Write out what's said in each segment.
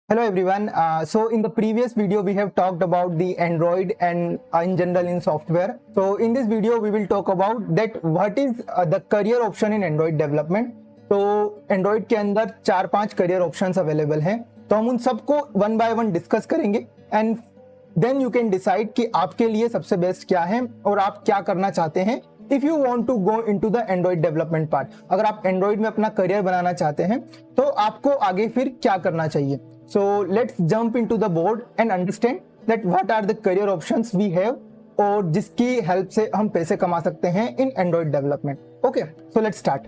Hello everyone. So in the previous video we have talked about the Android and in general in software. So in this video we will talk about that what is the career option in Android development. तो Android के अंदर 4-5 career options available हैं, तो हम उन सबको one by one discuss करेंगे and then you can decide कि आपके लिए सबसे बेस्ट क्या है और आप क्या करना चाहते हैं if you want to go into the Android development part. अगर आप एंड्रॉइड में अपना करियर बनाना चाहते हैं तो आपको आगे फिर क्या करना चाहिए। So let's jump into the board and understand that what are the career options we have और जिसकी हेल्प से हम पैसे कमा सकते हैं in Android development. Okay, so let's start.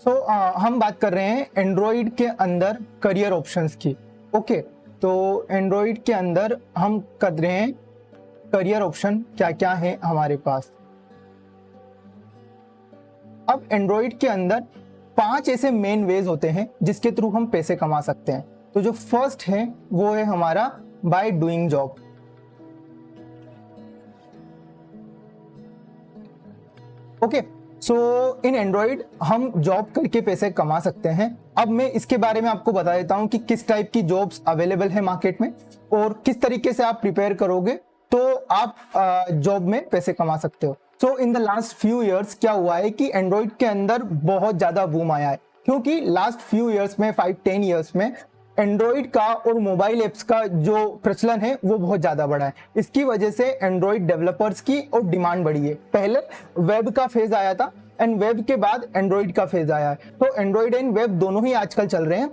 So हम बात कर रहे हैं एंड्रॉइड के अंदर करियर ऑप्शंस की। ओके, तो एंड्रॉइड के अंदर हम कर रहे हैं करियर ऑप्शन क्या क्या है हमारे पास। अब एंड्रॉइड के अंदर 5 ऐसे मेन वेज होते हैं जिसके थ्रू हम पैसे कमा सकते हैं। तो जो फर्स्ट है वो है हमारा by doing job. Okay, so in Android हम जॉब करके पैसे कमा सकते हैं। अब मैं इसके बारे में आपको बता देता हूं कि किस टाइप की जॉब्स अवेलेबल है मार्केट में और किस तरीके से आप प्रिपेयर करोगे तो आप जॉब में पैसे कमा सकते हो। So in the last few years क्या हुआ है कि एंड्रॉइड के अंदर बहुत ज्यादा बूम आया है, क्योंकि लास्ट फ्यू इयर्स में 5-10 इयर्स में एंड्रॉइड का और मोबाइल एप्स का जो प्रचलन है वो बहुत ज्यादा बढ़ा है। इसकी वजह से एंड्रॉइड डेवलपर्स की और डिमांड बढ़ी है। पहले वेब का फेज आया था एंड वेब के बाद एंड्रॉइड का फेज आया है, तो एंड्रॉइड एंड वेब दोनों ही आजकल चल रहे हैं।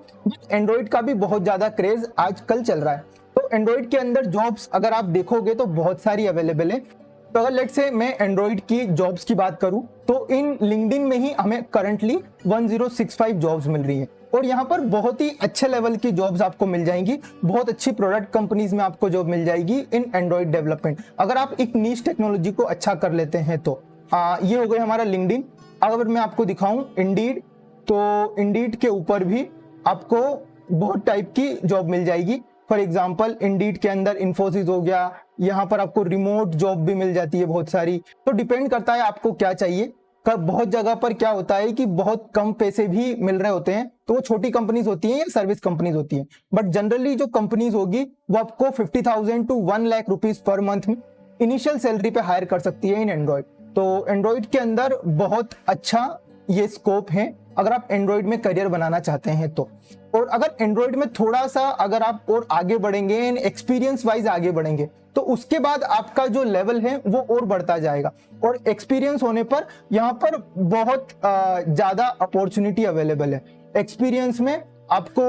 एंड्रॉइड का भी बहुत ज्यादा क्रेज आजकल चल रहा है। तो एंड्रॉइड के अंदर जॉब्स अगर आप देखोगे तो बहुत सारी अवेलेबल है। तो अगर लेट्स से मैं एंड्रॉइड की जॉब्स की बात करूं तो इन लिंक्डइन में ही हमें करंटली 1065 जॉब्स मिल रही है और यहाँ पर बहुत ही अच्छे लेवल की जॉब्स आपको मिल जाएंगी। बहुत अच्छी प्रोडक्ट कंपनीज में आपको जॉब मिल जाएगी इन एंड्रॉइड डेवलपमेंट, अगर आप एक नीश टेक्नोलॉजी को अच्छा कर लेते हैं तो। ये हो गया हमारा लिंक्डइन। अगर मैं आपको दिखाऊं इंडीड, तो इंडीड के ऊपर भी आपको बहुत टाइप की जॉब मिल जाएगी। फॉर एग्जाम्पल इंडीड के अंदर इन्फोसिस हो गया, यहाँ पर आपको रिमोट जॉब भी मिल जाती है बहुत सारी। तो डिपेंड करता है आपको क्या चाहिए। बहुत जगह पर क्या होता है कि बहुत कम पैसे भी मिल रहे होते हैं, तो वो छोटी कंपनीज होती हैं या सर्विस कंपनीज होती हैं, बट जनरली जो कंपनीज होगी वो आपको 50,000 to 1 lakh rupees per month में इनिशियल सैलरी पे हायर कर सकती है इन एंड्रॉइड। तो एंड्रॉइड के अंदर बहुत अच्छा ये स्कोप है अगर आप एंड्रॉइड में करियर बनाना चाहते हैं तो। और अगर एंड्रॉइड में थोड़ा सा अगर आप और आगे बढ़ेंगे, एक्सपीरियंस वाइज आगे बढ़ेंगे, तो उसके बाद आपका जो लेवल है वो और बढ़ता जाएगा और एक्सपीरियंस होने पर यहाँ पर बहुत ज्यादा अपॉर्चुनिटी अवेलेबल है। एक्सपीरियंस में आपको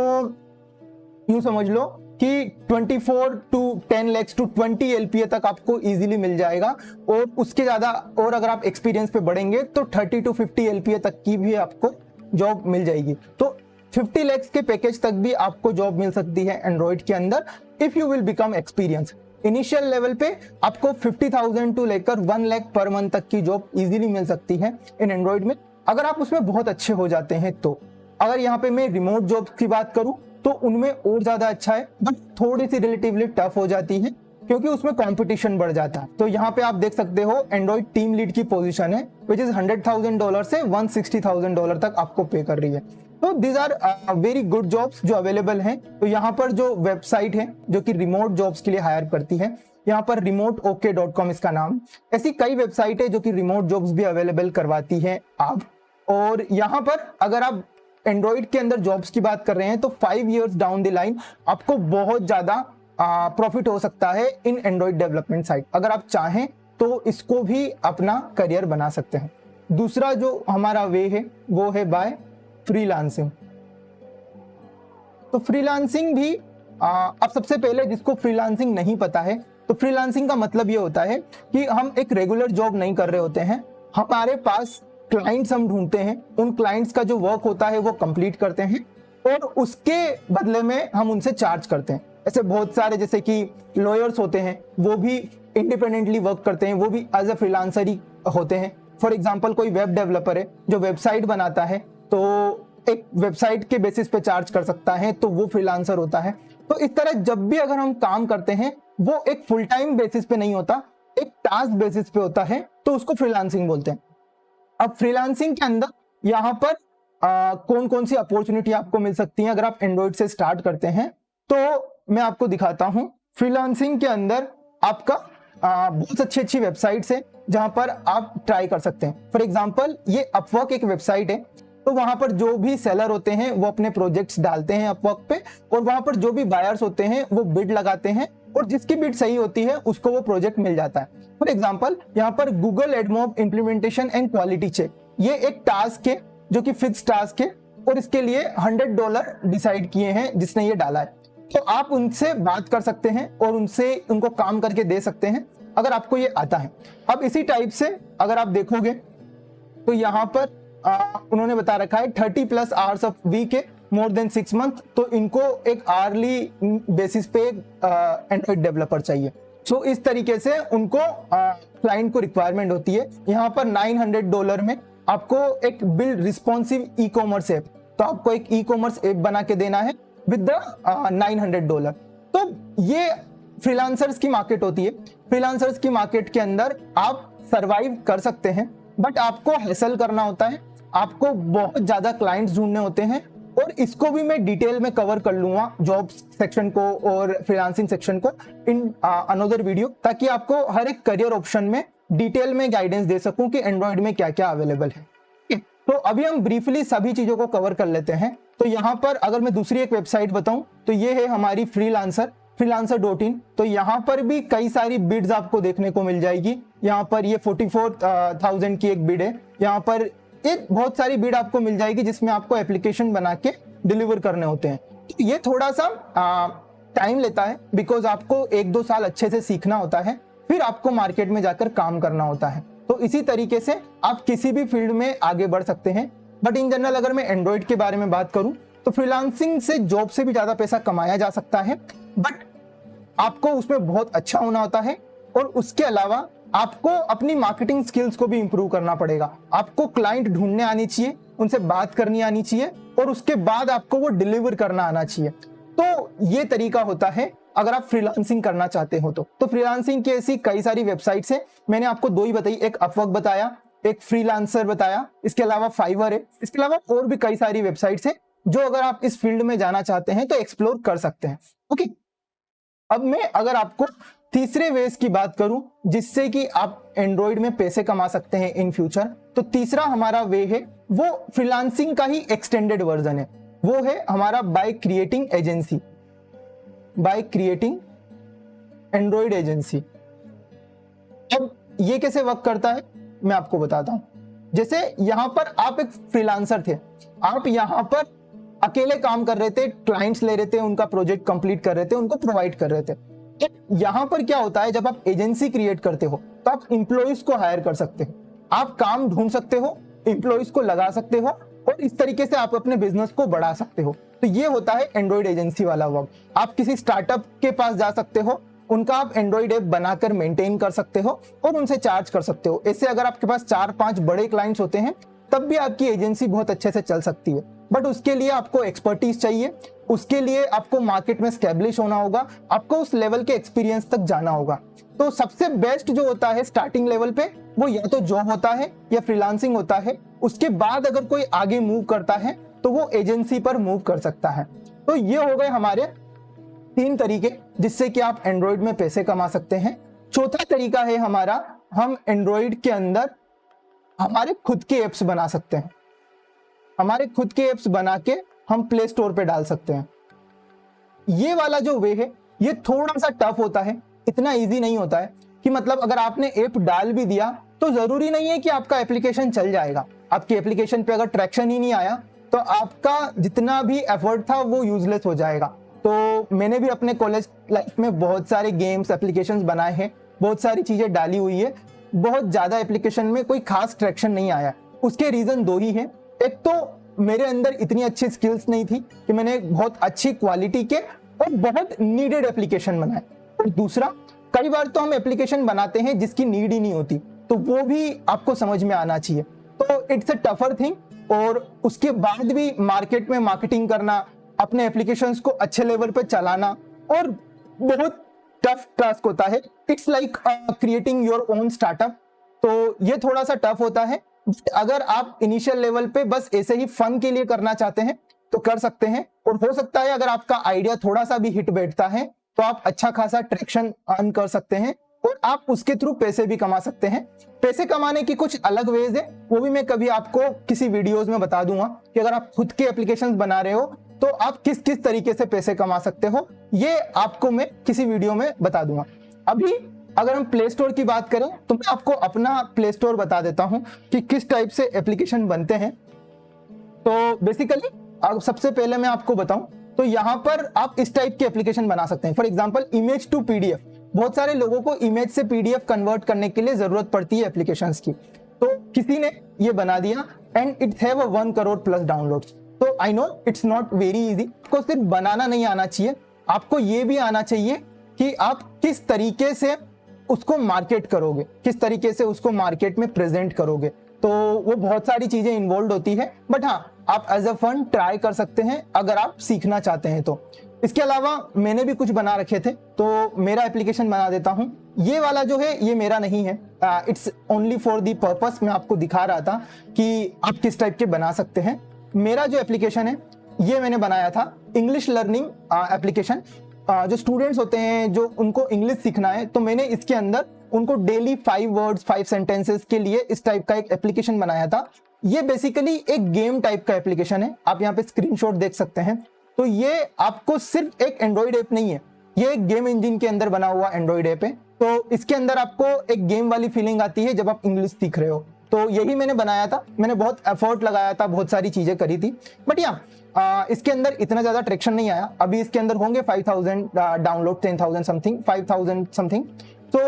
यूं समझ लो कि 24 to 10 lakhs to 20 LPA तक आपको इजीली मिल जाएगा और उसके ज्यादा, और अगर आप एक्सपीरियंस पे बढ़ेंगे तो 30 to 50 LPA तक की भी आपको जॉब मिल जाएगी। तो 50 lakhs के पैकेज तक भी आपको जॉब मिल सकती है एंड्रॉइड के अंदर if you will become experience. Initial level पे आपको 50,000 to लेकर 1 लाख पर मंथ तक की जॉब इजीली मिल सकती है इन एंड्रॉइड में, अगर आप उसमें बहुत अच्छे हो जाते हैं तो। अगर यहाँ पे मैं रिमोट जॉब की बात करूं तो उनमें और ज्यादा अच्छा है, बट थोड़ी सी रिलेटिवली टफ हो जाती है क्योंकि उसमें कंपटीशन बढ़ जाता है। तो यहाँ पे आप देख सकते हो एंड्रॉइड टीम लीड की पोजीशन है विच इज $100,000 से $160,000 तक आपको पे कर रही है। तो these are very good jobs जो अवेलेबल हैं। तो यहाँ पर जो वेबसाइट है जो कि रिमोट जॉब्स के लिए हायर करती है, यहाँ पर remoteok.com इसका नाम। ऐसी कई वेबसाइट है जो कि रिमोट जॉब्स भी अवेलेबल करवाती है आप। और यहाँ पर अगर आप एंड्रॉइड के अंदर जॉब्स की बात कर रहे हैं तो 5 years डाउन द लाइन आपको बहुत ज्यादा प्रॉफिट हो सकता है इन एंड्रॉइड डेवलपमेंट साइड। अगर आप चाहें तो इसको भी अपना करियर बना सकते हैं। दूसरा जो हमारा वे है वो है बाय फ्रीलांसिंग। तो फ्रीलांसिंग भी अब सबसे पहले जिसको फ्रीलांसिंग नहीं पता है, तो फ्रीलांसिंग का मतलब ये होता है कि हम एक रेगुलर जॉब नहीं कर रहे होते हैं, हमारे पास क्लाइंट्स हम ढूंढते हैं, उन क्लाइंट्स का जो वर्क होता है वो कंप्लीट करते हैं और उसके बदले में हम उनसे चार्ज करते हैं। ऐसे बहुत सारे जैसे कि लॉयर्स होते हैं वो भी इंडिपेंडेंटली वर्क करते हैं, वो भी एज ए फ्रीलांसर ही होते हैं। फॉर एग्जाम्पल कोई वेब डेवलपर है जो वेबसाइट बनाता है तो एक वेबसाइट के बेसिस पे चार्ज कर सकता है, तो वो फ्रीलांसर होता है। तो इस तरह जब भी अगर हम काम करते हैं वो एक फुल टाइम बेसिस पे नहीं होता, एक टास्क बेसिस पे होता है, तो उसको फ्रीलांसिंग बोलते हैं। अब फ्रीलांसिंग के अंदर यहाँ पर कौन कौन सी अपॉर्चुनिटी आपको मिल सकती है अगर आप एंड्रॉइड से स्टार्ट करते हैं। तो मैं आपको दिखाता हूँ फ्रीलांसिंग के अंदर आपका बहुत अच्छी वेबसाइट्स है जहां पर आप ट्राई कर सकते हैं। फॉर एग्जांपल ये अपवर्क एक वेबसाइट है, तो वहां पर जो भी सेलर होते हैं वो अपने प्रोजेक्ट्स डालते हैं अपवर्क पे, और वहां पर जो भी बायर्स होते हैं वो बिड लगाते हैं, और जिसकी बिड सही होती है उसको वो प्रोजेक्ट मिल जाता है। फॉर एग्जांपल यहाँ पर Google AdMob implementation and quality check, ये एक टास्क है जो कि फिक्स टास्क है, और इसके लिए $100 डिसाइड किए हैं जिसने ये डाला है। तो आप उनसे बात कर सकते हैं और उनको काम करके दे सकते हैं अगर आपको ये आता है। अब इसी टाइप से अगर आप देखोगे तो यहाँ पर उन्होंने बता रखा है 30+ आवर्स ऑफ वीक है, मोर देन 6 मंथ, तो इनको एक आर्ली बेसिस पे एंड्रॉइड डेवलपर चाहिए। सो इस तरीके से उनको क्लाइंट को रिक्वायरमेंट होती है। यहाँ पर $900 में आपको एक build responsive e commerce app, तो आपको एक ई कॉमर्स ऐप बना के देना है विद द $900। तो ये फ्रीलांसर्स की मार्केट होती है। फ्रीलांसर्स की मार्केट के अंदर आप सरवाइव कर सकते हैं, बट आपको हैसल करना होता है, आपको बहुत ज्यादा क्लाइंट्स ढूंढने होते हैं, और इसको भी मैं डिटेल में कवर कर लूंगा जॉब्स सेक्शन को और फ्रीलांसिंग सेक्शन को इन अनदर वीडियो, ताकि आपको हर एक करियर ऑप्शन में डिटेल में गाइडेंस दे सकूं कि एंड्रॉइड में क्या क्या अवेलेबल है। तो अभी हम ब्रीफली सभी चीजों को कवर कर लेते हैं। तो यहाँ पर अगर मैं दूसरी एक वेबसाइट बताऊं तो ये है हमारी freelancer.in। तो यहाँ पर भी कई सारी बिड्स आपको देखने को मिल जाएगी। यहाँ पर ये 44,000 की एक बिड है। यहाँ पर एक बहुत सारी बिड आपको मिल जाएगी जिसमें आपको एप्लीकेशन बना के डिलीवर करने होते हैं। तो ये थोड़ा सा टाइम लेता है, बिकॉज आपको 1-2 साल अच्छे से सीखना होता है, फिर आपको मार्केट में जाकर काम करना होता है। तो इसी तरीके से आप किसी भी फील्ड में आगे बढ़ सकते हैं। बट इन जनरल अगर मैं एंड्रॉइड के बारे में बात करूं तो फ्रीलांसिंग से जॉब से भी ज्यादा पैसा कमाया जा सकता है, बट आपको उसमें बहुत अच्छा होना होता है, और उसके अलावा आपको अपनी मार्केटिंग स्किल्स को भी इंप्रूव करना पड़ेगा। आपको क्लाइंट ढूंढने आनी चाहिए, उनसे बात करनी आनी चाहिए, और उसके बाद आपको वो डिलीवर करना आना चाहिए। तो ये तरीका होता है अगर आप फ्रीलांसिंग करना चाहते हो तो फ्रीलांसिंग की ऐसी कई सारी वेबसाइट्स हैं। मैंने आपको 2 ही बताई, एक अपवर्क बताया, एक फ्रीलांसर बताया, इसके अलावा फाइवर है, इसके अलावा और भी कई सारी वेबसाइट्स हैं जो अगर आप इस फील्ड में जाना चाहते हैं तो एक्सप्लोर कर सकते हैं। ओके, अब मैं अगर आपको तीसरे वेज की बात करूं जिससे कि आप एंड्रॉइड में पैसे कमा सकते हैं इन फ्यूचर, तो तीसरा हमारा वे है वो फ्रीलांसिंग का ही एक्सटेंडेड वर्जन है। वो है हमारा by creating agency, by creating Android agency. अब ये कैसे वर्क करता है मैं आपको बताता हूं। जैसे यहां पर आप एक फ्रीलांसर थे, आप यहां पर अकेले काम कर रहे थे, क्लाइंट्स ले रहे थे, उनका प्रोजेक्ट कंप्लीट कर रहे थे, उनको प्रोवाइड कर रहे थे। यहां पर क्या होता है, जब आप एजेंसी क्रिएट करते हो तो आप इंप्लॉइज को हायर कर सकते हो, आप काम ढूंढ सकते हो, इंप्लॉइज को लगा सकते हो, और इस तरीके से आप अपने बिजनेस को बढ़ा सकते हो। तो ये होता है एंड्रॉइड एजेंसी वाला वर्क। आप किसी स्टार्टअप के पास जा सकते हो, उनका आप एंड्रॉइड ऐप बनाकर मेंटेन कर सकते हो और उनसे चार्ज कर सकते हो। ऐसे अगर आपके पास 4-5 बड़े क्लाइंट्स होते हैं तब भी आपकी एजेंसी बहुत अच्छे से चल सकती है। बट उसके लिए आपको एक्सपर्टीज चाहिए, उसके लिए आपको मार्केट में स्टैब्लिश होना होगा, आपको उस लेवल के एक्सपीरियंस तक जाना होगा। तो सबसे बेस्ट जो होता है स्टार्टिंग लेवल पे वो या तो जॉब होता है या फ्रीलांसिंग होता है। उसके बाद अगर कोई आगे मूव करता है तो वो एजेंसी पर मूव कर सकता है। तो ये हो गए हमारे 3 तरीके जिससे कि आप एंड्रॉइड में पैसे कमा सकते हैं। चौथा तरीका है हमारा, हम एंड्रॉइड के अंदर हमारे खुद के एप्स बना सकते हैं। हमारे खुद के एप्स बना के हम प्ले स्टोर पे डाल सकते हैं। ये वाला जो वे है ये थोड़ा सा टफ होता है, इतना इजी नहीं होता है कि मतलब अगर आपने ऐप डाल भी दिया तो जरूरी नहीं है कि आपका एप्लीकेशन चल जाएगा। आपकी एप्लीकेशन पे अगर ट्रैक्शन ही नहीं आया तो आपका जितना भी एफर्ट था वो यूजलेस हो जाएगा। तो मैंने भी अपने कॉलेज लाइफ में बहुत सारे गेम्स एप्लीकेशंस बनाए हैं, बहुत सारी चीजें डाली हुई है, बहुत ज्यादा एप्लीकेशन में कोई खास ट्रैक्शन नहीं आया। उसके रीजन 2 ही है। एक तो मेरे अंदर इतनी अच्छी स्किल्स नहीं थी कि मैंने बहुत अच्छी क्वालिटी के और बहुत नीडेड एप्लीकेशन बनाए, और दूसरा कई बार तो हम एप्लीकेशन बनाते हैं जिसकी नीड ही नहीं होती, तो वो भी आपको समझ में आना चाहिए। तो इट्स अ टफर थिंग, और उसके बाद भी मार्केट में मार्केटिंग करना, अपने एप्लीकेशंस को अच्छे लेवल पे चलाना और बहुत टफ टास्क होता है। It's like creating your own startup. तो ये थोड़ा सा टफ होता है। अगर आप इनिशियल लेवल पे बस ऐसे ही फन के लिए करना चाहते हैं तो कर सकते हैं। और हो सकता है अगर आपका आइडिया थोड़ा सा भी हिट बैठता है तो आप अच्छा खासा ट्रैक्शन अर्न कर सकते हैं और आप उसके थ्रू पैसे भी कमा सकते हैं। पैसे कमाने की कुछ अलग वेज है, वो भी मैं कभी आपको किसी वीडियोस में बता दूंगा कि अगर आप खुद के एप्लीकेशंस बना रहे हो तो आप किस किस तरीके से पैसे कमा सकते हो, ये आपको मैं किसी वीडियो में बता दूंगा। अभी अगर हम प्ले स्टोर की बात करें तो मैं आपको अपना प्ले स्टोर बता देता हूं कि किस टाइप से एप्लीकेशन बनते हैं। तो बेसिकली सबसे पहले मैं आपको बताऊं तो यहाँ पर आप इस टाइप के एप्लीकेशन बना सकते हैं। For example image to PDF, बहुत सारे लोगों को इमेज से पीडीएफ कन्वर्ट करने के लिए जरूरत पड़ती है एप्लीकेशंस की, तो किसी ने ये बना दिया and it have 1 crore plus downloads. तो I know it's not very easy, आपको सिर्फ बनाना नहीं आना चाहिए, आपको ये भी आना चाहिए कि आप किस तरीके से उसको मार्केट करोगे, किस तरीके से उसको मार्केट में प्रेजेंट करोगे। तो वो बहुत सारी चीजें इन्वॉल्व होती है, बट हाँ आप एज अ फन ट्राई कर सकते हैं अगर आप सीखना चाहते हैं तो। इसके अलावा मैंने भी कुछ बना रखे थे, तो मेरा एप्लीकेशन बना देता हूं। ये वाला जो है ये मेरा नहीं है, it's only for the purpose, मैं आपको दिखा रहा था कि आप किस टाइप के बना सकते हैं। मेरा जो एप्लीकेशन है ये मैंने बनाया था इंग्लिश लर्निंग एप्लीकेशन। जो स्टूडेंट्स होते हैं जो उनको इंग्लिश सीखना है, तो मैंने इसके अंदर उनको डेली 5 वर्ड्स 5 सेंटेंसेस के लिए इस टाइप का एक एप्लीकेशन बनाया था। ये बेसिकली एक गेम टाइप का एप्लीकेशन है, आप यहाँ पे स्क्रीनशॉट देख सकते हैं। तो ये आपको सिर्फ एक एंड्रॉइड ऐप नहीं है, ये एक गेम इंजन के अंदर बना हुआ एंड्रॉइड ऐप है। तो इसके अंदर आपको एक गेम वाली फीलिंग आती है जब आप इंग्लिश सीख रहे हो। तो यही मैंने बनाया था, मैंने बहुत एफर्ट लगाया था, बहुत सारी चीजें करी थी, बट इसके अंदर इतना ज्यादा ट्रैक्शन नहीं आया। अभी इसके अंदर होंगे 5000 डाउनलोड, 10,000 समथिंग, 5000 समथिंग। तो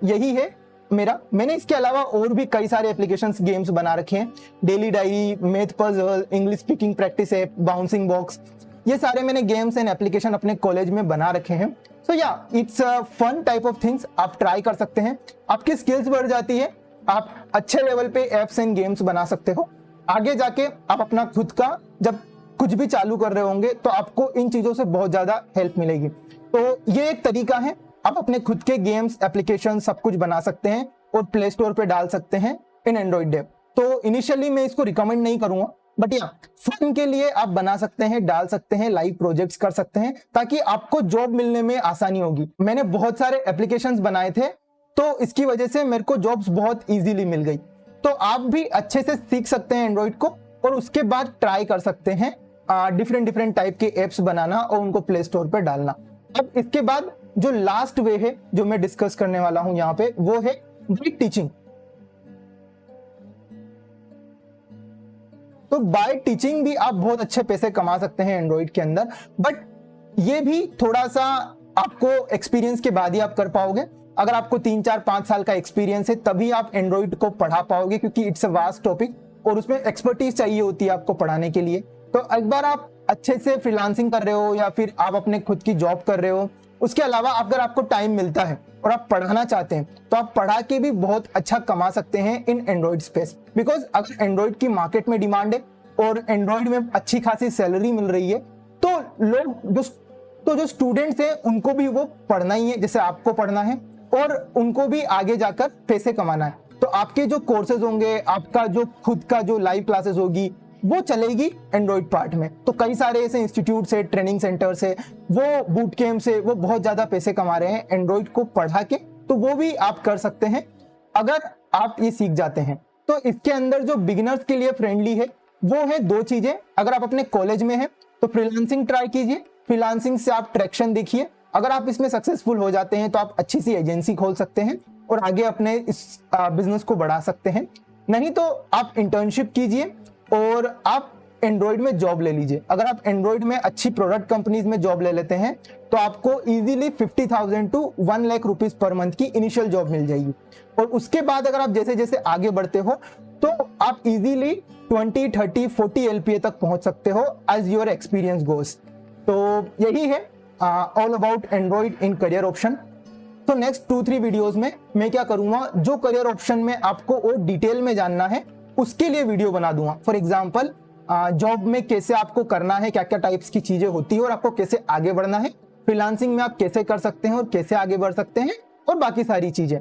यही है मेरा। मैंने इसके अलावा और भी कई सारे एप्लीकेशंस गेम्स बना रखे हैं, daily diary, math puzzle, English speaking practice app, bouncing box, ये सारे मैंने गेम्स एंड एप्लीकेशन अपने कॉलेज में बना रखे हैं। So it's a fun type of things, आप ट्राई कर सकते हैं, आपकी स्किल्स बढ़ जाती है, आप अच्छे लेवल पे एप्स एंड गेम्स बना सकते हो। आगे जाके आप अपना खुद का जब कुछ भी चालू कर रहे होंगे तो आपको इन चीजों से बहुत ज्यादा हेल्प मिलेगी। तो ये एक तरीका है, आप अपने खुद के गेम्स, एप्लीकेशन सब कुछ बना सकते हैं और प्ले स्टोर पे डाल सकते हैं इन एंड्रॉइड ऐप। तो इनिशियली मैं इसको रिकमेंड नहीं करूंगा, बट फन के लिए आप बना सकते हैं, डाल सकते हैं, लाइव प्रोजेक्ट्स कर सकते हैं, ताकि आपको जॉब मिलने में आसानी होगी। मैंने बहुत सारे एप्लीकेशंस बनाए थे, तो इसकी वजह से मेरे को जॉब्स बहुत इजीली मिल गई। तो आप भी अच्छे से सीख सकते हैं एंड्रॉइड को और उसके बाद ट्राई कर सकते हैं डिफरेंट टाइप के एप्स बनाना और उनको प्ले स्टोर पर डालना। अब इसके बाद जो लास्ट वे है जो मैं डिस्कस करने वाला हूं यहाँ पे, वो है बाय टीचिंग। तो बाय टीचिंग भी आप बहुत अच्छे पैसे कमा सकते हैं एंड्रॉइड के अंदर, बट ये भी थोड़ा सा आपको एक्सपीरियंस के बाद ही आप कर पाओगे। अगर आपको 3, 4, 5 साल का एक्सपीरियंस है तभी आप एंड्रॉइड को पढ़ा पाओगे, क्योंकि इट्स अ वास्ट टॉपिक और उसमें एक्सपर्टीज चाहिए होती है आपको पढ़ाने के लिए। तो एक बार आप अच्छे से फ्रीलांसिंग कर रहे हो या फिर आप अपने खुद की जॉब कर रहे हो, उसके अलावा अगर आपको टाइम मिलता है और आप पढ़ाना चाहते हैं तो आप पढ़ा के भी बहुत अच्छा कमा सकते हैं इन एंड्रॉइड स्पेस। बिकॉज अगर एंड्रॉइड की मार्केट में डिमांड है और एंड्रॉइड में अच्छी खासी सैलरी मिल रही है, तो लोग जो स्टूडेंट्स हैं उनको भी वो पढ़ना ही है जैसे आपको पढ़ना है, और उनको भी आगे जाकर पैसे कमाना है। तो आपके जो कोर्सेज होंगे, आपका जो खुद का जो लाइव क्लासेस होगी, वो चलेगी एंड्रॉइड पार्ट में। तो कई सारे ऐसे इंस्टीट्यूट से, ट्रेनिंग सेंटर से, वो बूट कैंप से, वो बहुत ज्यादा पैसे कमा रहे हैं एंड्रॉइड को पढ़ा के। तो वो भी आप कर सकते हैं अगर आप ये सीख जाते हैं। तो इसके अंदर जो बिगिनर्स के लिए फ्रेंडली है वो है 2 चीजें। अगर आप अपने कॉलेज में हैं तो फ्रीलांसिंग ट्राई कीजिए, फ्रीलांसिंग से आप ट्रैक्शन देखिए। अगर आप इसमें सक्सेसफुल हो जाते हैं तो आप अच्छी सी एजेंसी खोल सकते हैं और आगे अपने इस बिजनेस को बढ़ा सकते हैं। नहीं तो आप इंटर्नशिप कीजिए और आप एंड्रॉइड में जॉब ले लीजिए। अगर आप एंड्रॉइड में अच्छी प्रोडक्ट कंपनीज में जॉब ले लेते हैं तो आपको easily 50,000 to 1 lakh rupees per month की इनिशियल जॉब मिल जाएगी। और उसके बाद अगर आप जैसे जैसे आगे बढ़ते हो तो आप इजीली 20, 30, 40 LPA तक पहुंच सकते हो एज योर एक्सपीरियंस गोस। तो यही है all about Android in career option. तो नेक्स्ट 2-3 वीडियोस में मैं क्या करूंगा, जो करियर ऑप्शन में आपको और डिटेल में जानना है उसके लिए वीडियो बना दूंगा। फॉर एग्जाम्पल जॉब में कैसे आपको करना है, क्या क्या टाइप्स की चीजें होती है और आपको कैसे आगे बढ़ना है, फ्रीलांसिंग में आप कैसे कर सकते हैं और कैसे आगे बढ़ सकते हैं, और बाकी सारी चीजें।